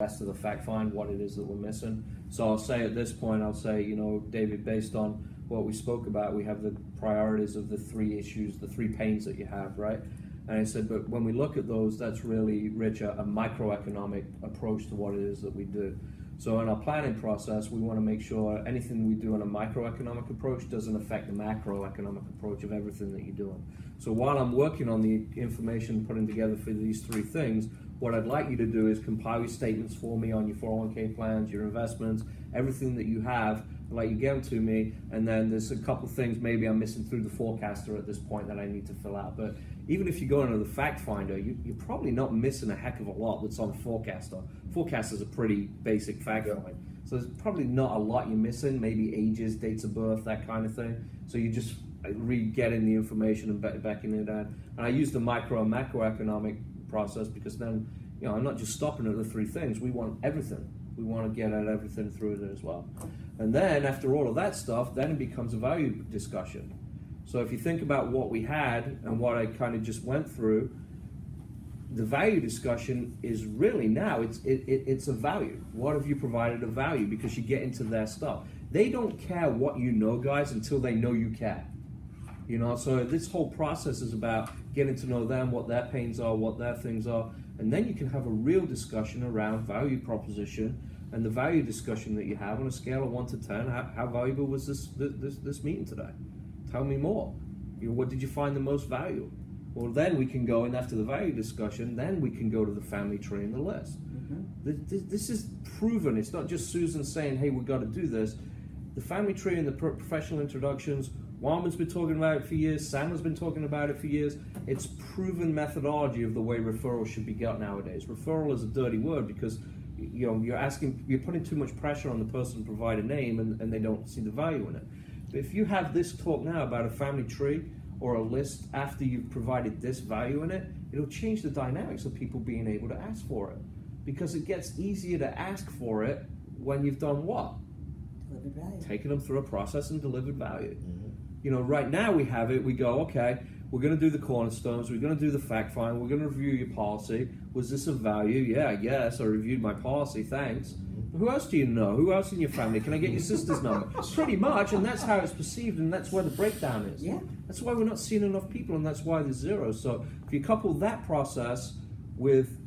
rest of the fact find, what it is that we're missing. So I'll say at this point, I'll say, David, based on what we spoke about, we have the priorities of the 3 issues, the 3 pains that you have, right? And I said, but when we look at those, that's really, Rich, a microeconomic approach to what it is that we do. So in our planning process, we want to make sure anything we do on a microeconomic approach doesn't affect the macroeconomic approach of everything that you're doing. So while I'm working on the information putting together for these 3 things, what I'd like you to do is compile your statements for me on your 401k plans, your investments, everything that you have. I'd like you get them to me, and then there's a couple things maybe I'm missing through the forecaster at this point that I need to fill out. But even if you go into the fact finder, you're probably not missing a heck of a lot that's on forecaster. Forecaster's a pretty basic fact find. So there's probably not a lot you're missing, maybe ages, dates of birth, that kind of thing. So you just re-getting the information and backing it out. And I use the micro and macroeconomic process because then, I'm not just stopping at the 3 things. We want everything. We want to get at everything through it as well. And then after all of that stuff, then it becomes a value discussion. So if you think about what we had and what I kind of just went through, the value discussion is really now, it's a value. What have you provided of value? Because you get into their stuff. They don't care what you know, guys, until they know you care. So this whole process is about getting to know them, what their pains are, what their things are, and then you can have a real discussion around value proposition and the value discussion that you have on a scale of 1 to 10. How valuable was this meeting today? Tell me more. What did you find the most value? Well, then we can go in after the value discussion. Then we can go to the family tree and the list. This is proven. It's not just Susan saying, "Hey, we've got to do this." The family tree and the professional introductions. Wyman's been talking about it for years. Sandler's been talking about it for years. It's proven methodology of the way referrals should be got nowadays. Referral is a dirty word because you're putting too much pressure on the person to provide a name and they don't see the value in it. But if you have this talk now about a family tree or a list after you've provided this value in it, it'll change the dynamics of people being able to ask for it. Because it gets easier to ask for it when you've done what? Delivered value. Taking them through a process and delivered value. Right now we have it, we go, okay, we're going to do the cornerstones, we're going to do the fact find, we're going to review your policy. Was this of value? Yeah, I guess. I reviewed my policy, thanks. Who else do you know? Who else in your family? Can I get your sister's number? Pretty much, and that's how it's perceived, and that's where the breakdown is. Yeah. That's why we're not seeing enough people, and that's why there's 0. So if you couple that process with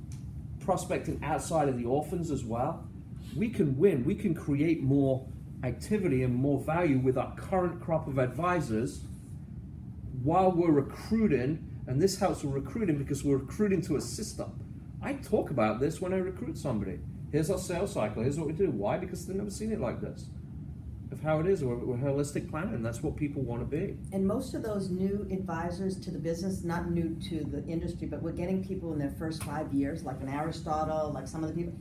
prospecting outside of the orphans as well, we can win. We can create more activity and more value with our current crop of advisors while we're recruiting, and this helps with recruiting because we're recruiting to a system. I talk about this when I recruit somebody. Here's our sales cycle, here's what we do. Why? Because they've never seen it like this. Of how it is, we're holistic planning. That's what people want to be. And most of those new advisors to the business, not new to the industry, but we're getting people in their first 5 years, like an Aristotle, like some of the people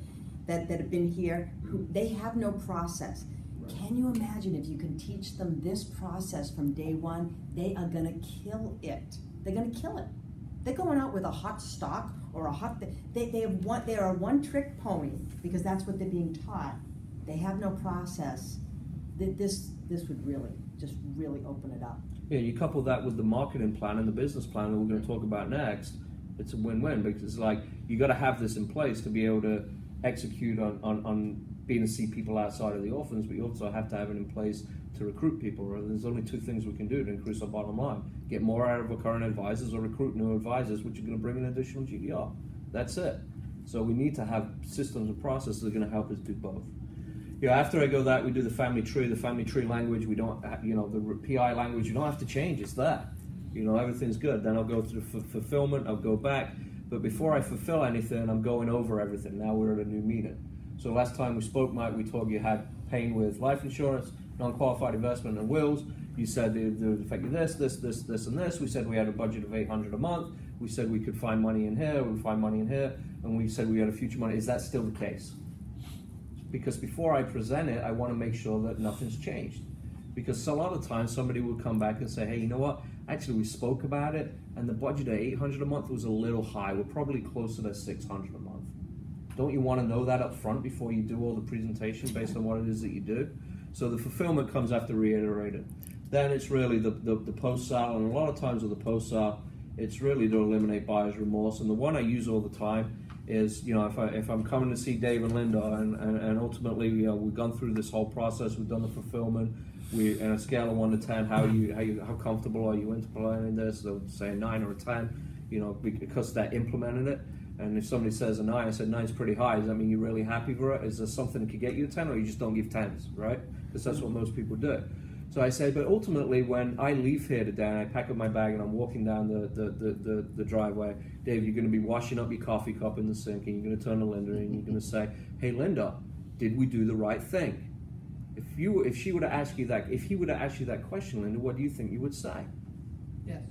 that have been here, who they have no process. Can you imagine if you can teach them this process from day 1? They are going to kill it. They're going to kill it. They're going out with a hot stock or a hot. They are a one-trick pony because that's what they're being taught. They have no process. This would really open it up. Yeah, you couple that with the marketing plan and the business plan that we're going to talk about next. It's a win-win because it's like you got to have this in place to be able to execute on being to see people outside of the orphans, but you also have to have it in place to recruit people. There's only 2 things we can do to increase our bottom line. Get more out of our current advisors or recruit new advisors, which are going to bring in additional GDR. That's it. So we need to have systems and processes that are going to help us do both. After I go that, we do the family tree. The family tree language, we don't, the PI language, you don't have to change. It's there. Everything's good. Then I'll go through fulfillment. I'll go back. But before I fulfill anything, I'm going over everything. Now we're at a new meeting. So last time we spoke, Mike, we told you had pain with life insurance, non-qualified investment, and wills. You said they would affect you this, and this. We said we had a budget of $800 a month. We said we could find money in here, we would find money in here, and we said we had a future money. Is that still the case? Because before I present it, I want to make sure that nothing's changed. Because a lot of times somebody will come back and say, hey, you know what? Actually, we spoke about it, and the budget of $800 a month was a little high. We're probably closer to $600 a month. Don't you want to know that up front before you do all the presentation based on what it is that you do? So the fulfillment comes after reiterated. Then it's really the post-sale, and a lot of times with the post-sale, it's really to eliminate buyer's remorse. And the one I use all the time is, you know, if I'm coming to see Dave and Linda, and ultimately, you know, we've gone through this whole process, we've done the fulfillment, we, on a scale of 1 to 10, how comfortable are you implementing this? They'll say a 9 or a 10, you know, because they're implementing it. And if somebody says a 9, I said 9's pretty high. Does that mean you're really happy for it? Is there something that could get you a 10, or you just don't give 10s, right? Because that's what most people do. So I say, but ultimately, when I leave here today and I pack up my bag and I'm walking down the driveway, Dave, you're going to be washing up your coffee cup in the sink, and you're going to turn to Linda and you're going to say, "Hey, Linda, did we do the right thing?" If he would have asked you that question, Linda, what do you think you would say? Yes.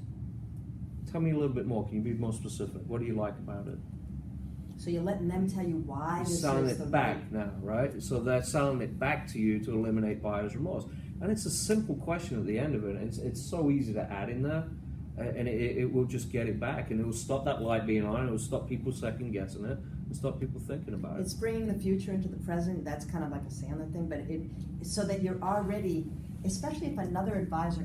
Tell me a little bit more. Can you be more specific? What do you like about it? So you're letting them tell you why You're this selling is it the back right. now, right? So they're selling it back to you to eliminate buyer's remorse. And it's a simple question at the end of it. It's so easy to add in there, and it will just get it back, and it will stop that light being on, and it will stop people second guessing it, and stop people thinking about it. It's bringing the future into the present. That's kind of like a Sandler thing, but so that you're already, especially if another advisor